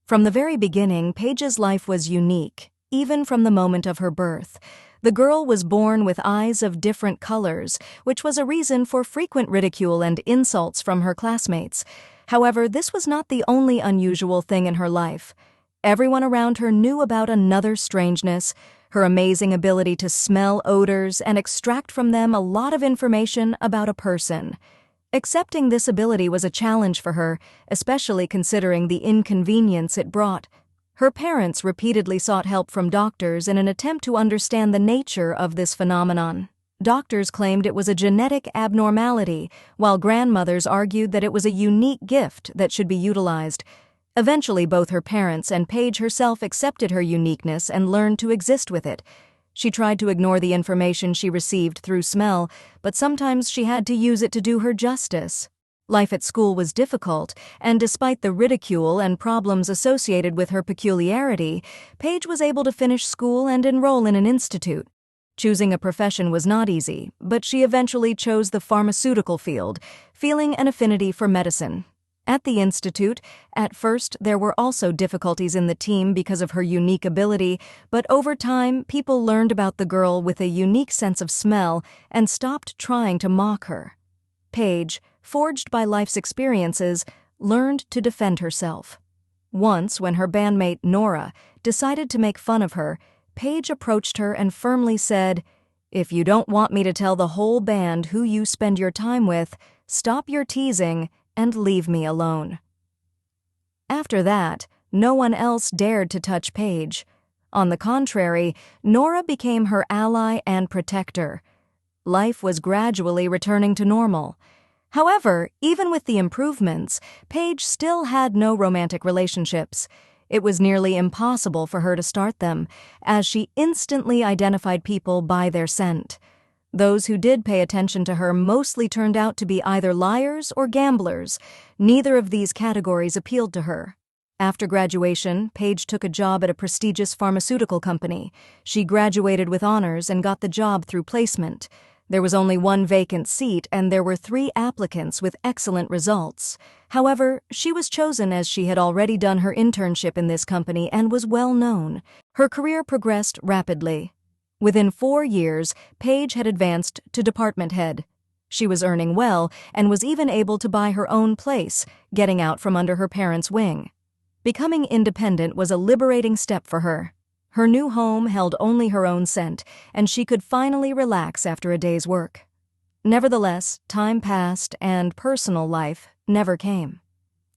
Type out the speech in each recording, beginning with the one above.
From the very beginning, Paige's life was unique, even from the moment of her birth. The girl was born with eyes of different colors, which was a reason for frequent ridicule and insults from her classmates. However, this was not the only unusual thing in her life. Everyone around her knew about another strangeness, her amazing ability to smell odors and extract from them a lot of information about a person. Accepting this ability was a challenge for her, especially considering the inconvenience it brought. Her parents repeatedly sought help from doctors in an attempt to understand the nature of this phenomenon. Doctors claimed it was a genetic abnormality, while grandmothers argued that it was a unique gift that should be utilized. Eventually, both her parents and Paige herself accepted her uniqueness and learned to exist with it. She tried to ignore the information she received through smell, but sometimes she had to use it to do her justice. Life at school was difficult, and despite the ridicule and problems associated with her peculiarity, Paige was able to finish school and enroll in an institute. Choosing a profession was not easy, but she eventually chose the pharmaceutical field, feeling an affinity for medicine. At the institute, at first there were also difficulties in the team because of her unique ability, but over time people learned about the girl with a unique sense of smell and stopped trying to mock her. Paige, forged by life's experiences, learned to defend herself. Once, when her bandmate Nora decided to make fun of her, Paige approached her and firmly said, "If you don't want me to tell the whole band who you spend your time with, stop your teasing and leave me alone." After that, no one else dared to touch Paige. On the contrary, Nora became her ally and protector. Life was gradually returning to normal. However, even with the improvements, Paige still had no romantic relationships. It was nearly impossible for her to start them, as she instantly identified people by their scent. Those who did pay attention to her mostly turned out to be either liars or gamblers. Neither of these categories appealed to her. After graduation, Paige took a job at a prestigious pharmaceutical company. She graduated with honors and got the job through placement. There was only one vacant seat, and there were 3 applicants with excellent results. However, she was chosen as she had already done her internship in this company and was well known. Her career progressed rapidly. Within 4 years, Paige had advanced to department head. She was earning well and was even able to buy her own place, getting out from under her parents' wing. Becoming independent was a liberating step for her. Her new home held only her own scent, and she could finally relax after a day's work. Nevertheless, time passed and personal life never came.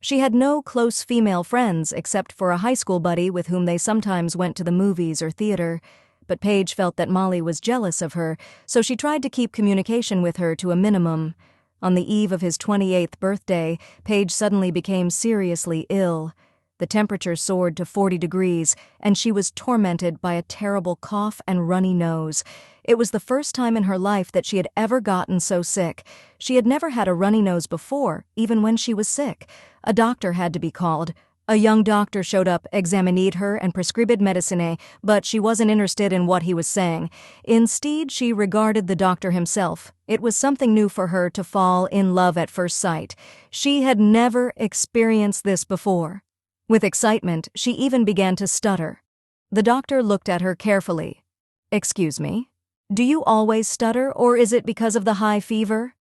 She had no close female friends except for a high school buddy with whom they sometimes went to the movies or theater. But Paige felt that Molly was jealous of her, so she tried to keep communication with her to a minimum. On the eve of his 28th birthday, Paige suddenly became seriously ill. The temperature soared to 40 degrees, and she was tormented by a terrible cough and runny nose. It was the first time in her life that she had ever gotten so sick. She had never had a runny nose before, even when she was sick. A doctor had to be called. A young doctor showed up, examined her, and prescribed medicine, but she wasn't interested in what he was saying. Instead, she regarded the doctor himself. It was something new for her to fall in love at first sight. She had never experienced this before. With excitement, she even began to stutter. The doctor looked at her carefully. "Excuse me, do you always stutter, or is it because of the high fever?"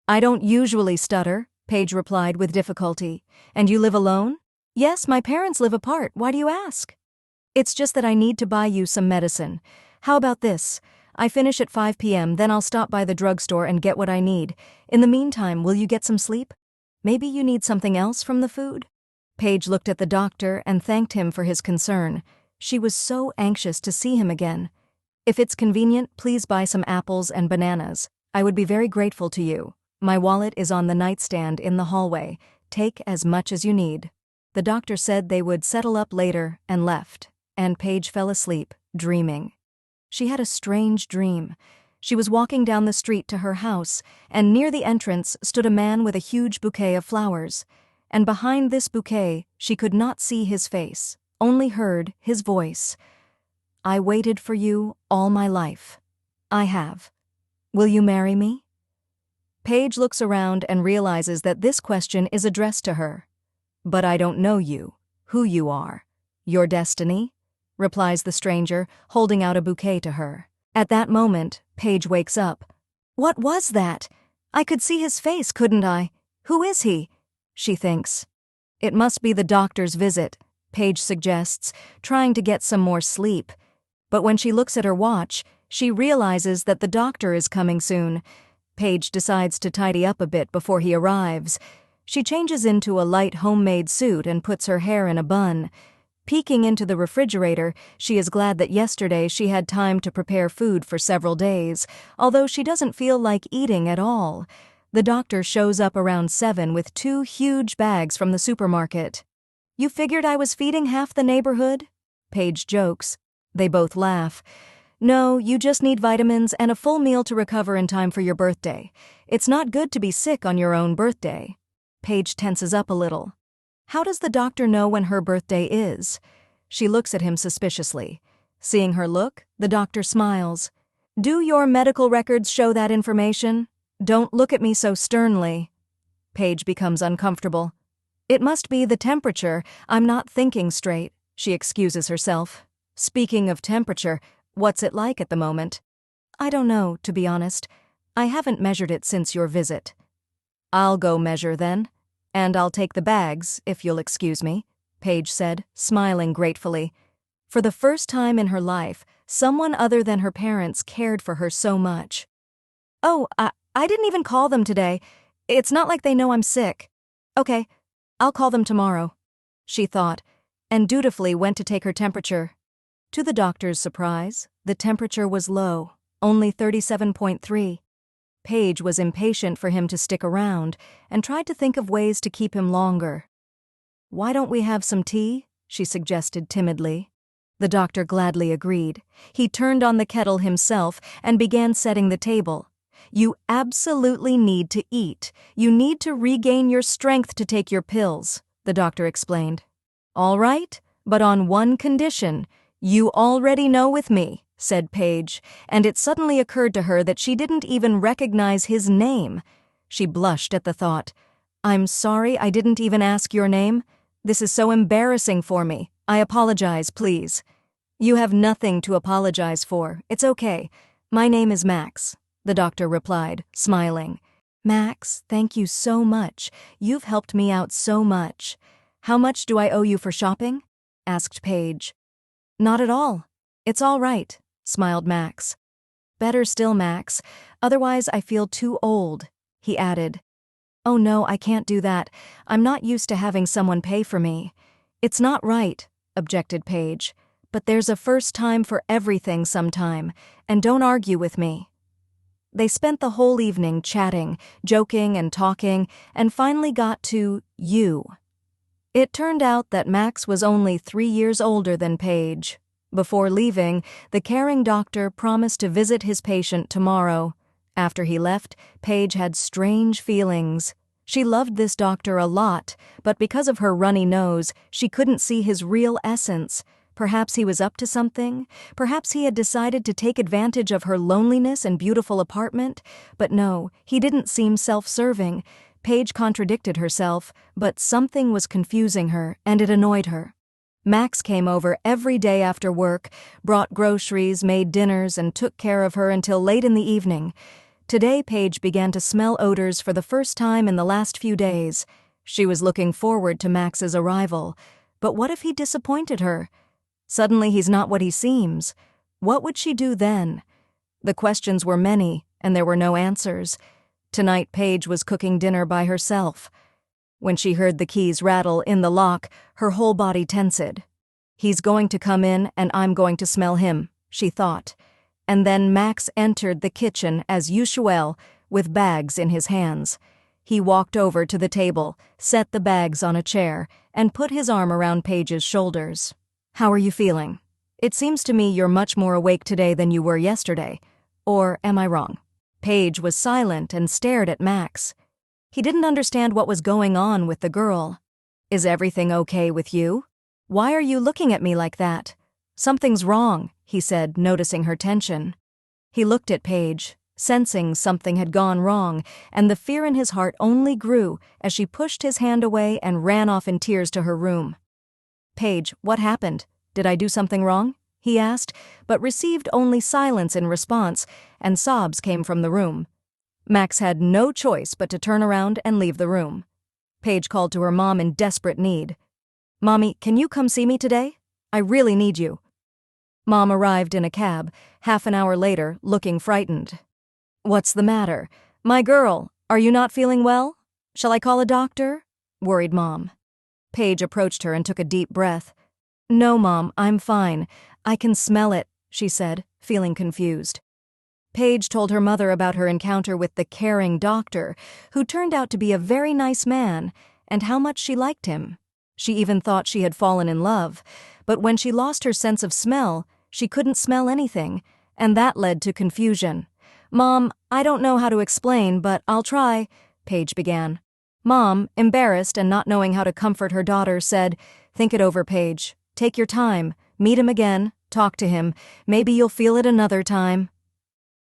"I don't usually stutter," Paige replied with difficulty. "And you live alone?" "Yes, my parents live apart. Why do you ask?" "It's just that I need to buy you some medicine. How about this? I finish at 5 p.m., then I'll stop by the drugstore and get what I need. In the meantime, will you get some sleep? Maybe you need something else from the food?" Paige looked at the doctor and thanked him for his concern. She was so anxious to see him again. "If it's convenient, please buy some apples and bananas. I would be very grateful to you. My wallet is on the nightstand in the hallway. Take as much as you need." The doctor said they would settle up later and left, and Paige fell asleep, dreaming. She had a strange dream. She was walking down the street to her house, and near the entrance stood a man with a huge bouquet of flowers. And behind this bouquet, she could not see his face, only heard his voice. "I waited for you all my life. I have. Will you marry me?" Paige looks around and realizes that this question is addressed to her. "But I don't know you. who you are. Your destiny? Replies the stranger, holding out a bouquet to her. At that moment, Paige wakes up. What was that? I could see his face, couldn't I? Who is he? She thinks. It must be the doctor's visit, Paige suggests, trying to get some more sleep. But when she looks at her watch, she realizes that the doctor is coming soon. Paige decides to tidy up a bit before he arrives. She changes into a light homemade suit and puts her hair in a bun. Peeking into the refrigerator, she is glad that yesterday she had time to prepare food for several days, although she doesn't feel like eating at all. The doctor shows up around 7 with 2 huge bags from the supermarket. You figured I was feeding half the neighborhood? Paige jokes. They both laugh. No, you just need vitamins and a full meal to recover in time for your birthday. It's not good to be sick on your own birthday. Paige tenses up a little. How does the doctor know when her birthday is? She looks at him suspiciously. Seeing her look, the doctor smiles. Do your medical records show that information? Don't look at me so sternly. Paige becomes uncomfortable. It must be the temperature. I'm not thinking straight, she excuses herself. Speaking of temperature, what's it like at the moment? I don't know, to be honest. I haven't measured it since your visit. I'll go measure then. And I'll take the bags, if you'll excuse me, Paige said, smiling gratefully. For the first time in her life, someone other than her parents cared for her so much. Oh, I didn't even call them today. It's not like they know I'm sick. Okay, I'll call them tomorrow, she thought, and dutifully went to take her temperature. To the doctor's surprise, the temperature was low, only 37.3. Paige was impatient for him to stick around and tried to think of ways to keep him longer. Why don't we have some tea? She suggested timidly. The doctor gladly agreed. He turned on the kettle himself and began setting the table. You absolutely need to eat. You need to regain your strength to take your pills, the doctor explained. All right, but on one condition. You already know with me, said Paige, and it suddenly occurred to her that she didn't even recognize his name. She blushed at the thought. I'm sorry I didn't even ask your name. This is so embarrassing for me. I apologize, please. You have nothing to apologize for. It's okay. My name is Max, the doctor replied, smiling. Max, thank you so much. You've helped me out so much. How much do I owe you for shopping? Asked Paige. Not at all. It's all right, smiled Max. Better still, Max. Otherwise I feel too old, he added. Oh no, I can't do that. I'm not used to having someone pay for me. It's not right, objected Paige. But there's a first time for everything sometime, and don't argue with me. They spent the whole evening chatting, joking and talking, and finally got to you. It turned out that Max was only 3 years older than Paige. Before leaving, the caring doctor promised to visit his patient tomorrow. After he left, Paige had strange feelings. She loved this doctor a lot, but because of her runny nose, she couldn't see his real essence. Perhaps he was up to something. Perhaps he had decided to take advantage of her loneliness and beautiful apartment. But no, he didn't seem self-serving. Paige contradicted herself, but something was confusing her, and it annoyed her. Max came over every day after work, brought groceries, made dinners, and took care of her until late in the evening. Today, Paige began to smell odors for the first time in the last few days. She was looking forward to Max's arrival. But what if he disappointed her? Suddenly he's not what he seems. What would she do then? The questions were many, and there were no answers. Tonight, Paige was cooking dinner by herself. When she heard the keys rattle in the lock, her whole body tensed. He's going to come in, and I'm going to smell him, she thought. And then Max entered the kitchen as usual, with bags in his hands. He walked over to the table, set the bags on a chair, and put his arm around Paige's shoulders. How are you feeling? It seems to me you're much more awake today than you were yesterday. Or am I wrong? Paige was silent and stared at Max. He didn't understand what was going on with the girl. Is everything okay with you? Why are you looking at me like that? Something's wrong, he said, noticing her tension. He looked at Paige, sensing something had gone wrong, and the fear in his heart only grew as she pushed his hand away and ran off in tears to her room. Paige, what happened? Did I do something wrong? He asked, but received only silence in response, and sobs came from the room. Max had no choice but to turn around and leave the room. Paige called to her mom in desperate need. "Mommy, can you come see me today? I really need you." Mom arrived in a cab, half an hour later, looking frightened. "What's the matter? My girl, are you not feeling well? Shall I call a doctor?" worried Mom. Paige approached her and took a deep breath. "No, Mom, I'm fine. I can smell it," she said, feeling confused. Paige told her mother about her encounter with the caring doctor, who turned out to be a very nice man, and how much she liked him. She even thought she had fallen in love, but when she lost her sense of smell, she couldn't smell anything, and that led to confusion. "Mom, I don't know how to explain, but I'll try," Paige began. Mom, embarrassed and not knowing how to comfort her daughter, said, "Think it over, Paige. Take your time. Meet him again. Talk to him. Maybe you'll feel it another time."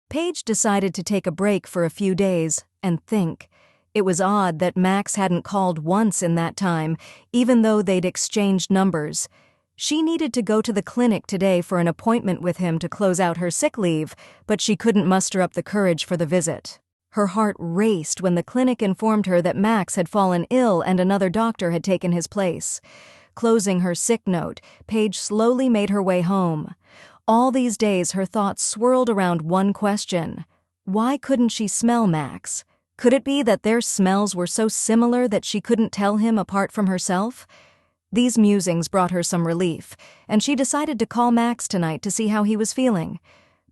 Paige decided to take a break for a few days and think. It was odd that Max hadn't called once in that time, even though they'd exchanged numbers. She needed to go to the clinic today for an appointment with him to close out her sick leave, but she couldn't muster up the courage for the visit. Her heart raced when the clinic informed her that Max had fallen ill and another doctor had taken his place. Closing her sick note, Paige slowly made her way home. All these days her thoughts swirled around one question. Why couldn't she smell Max? Could it be that their smells were so similar that she couldn't tell him apart from herself? These musings brought her some relief, and she decided to call Max tonight to see how he was feeling.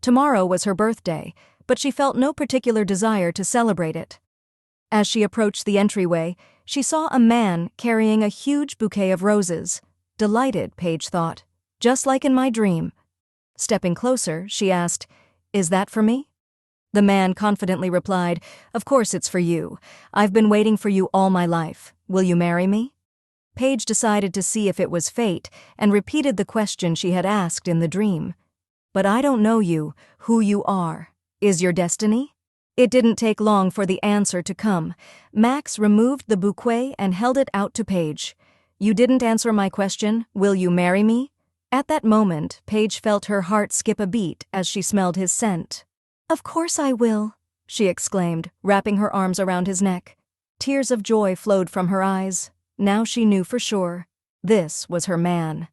Tomorrow was her birthday, but she felt no particular desire to celebrate it. As she approached the entryway, she saw a man carrying a huge bouquet of roses. Delighted, Paige thought. Just like in my dream. Stepping closer, she asked, "Is that for me?" The man confidently replied, "Of course it's for you. I've been waiting for you all my life. Will you marry me?" Paige decided to see if it was fate and repeated the question she had asked in the dream. "But I don't know you, who you are. Is your destiny?" It didn't take long for the answer to come. Max removed the bouquet and held it out to Paige. "You didn't answer my question. Will you marry me?" At that moment, Paige felt her heart skip a beat as she smelled his scent. "Of course I will," she exclaimed, wrapping her arms around his neck. Tears of joy flowed from her eyes. Now she knew for sure. This was her man.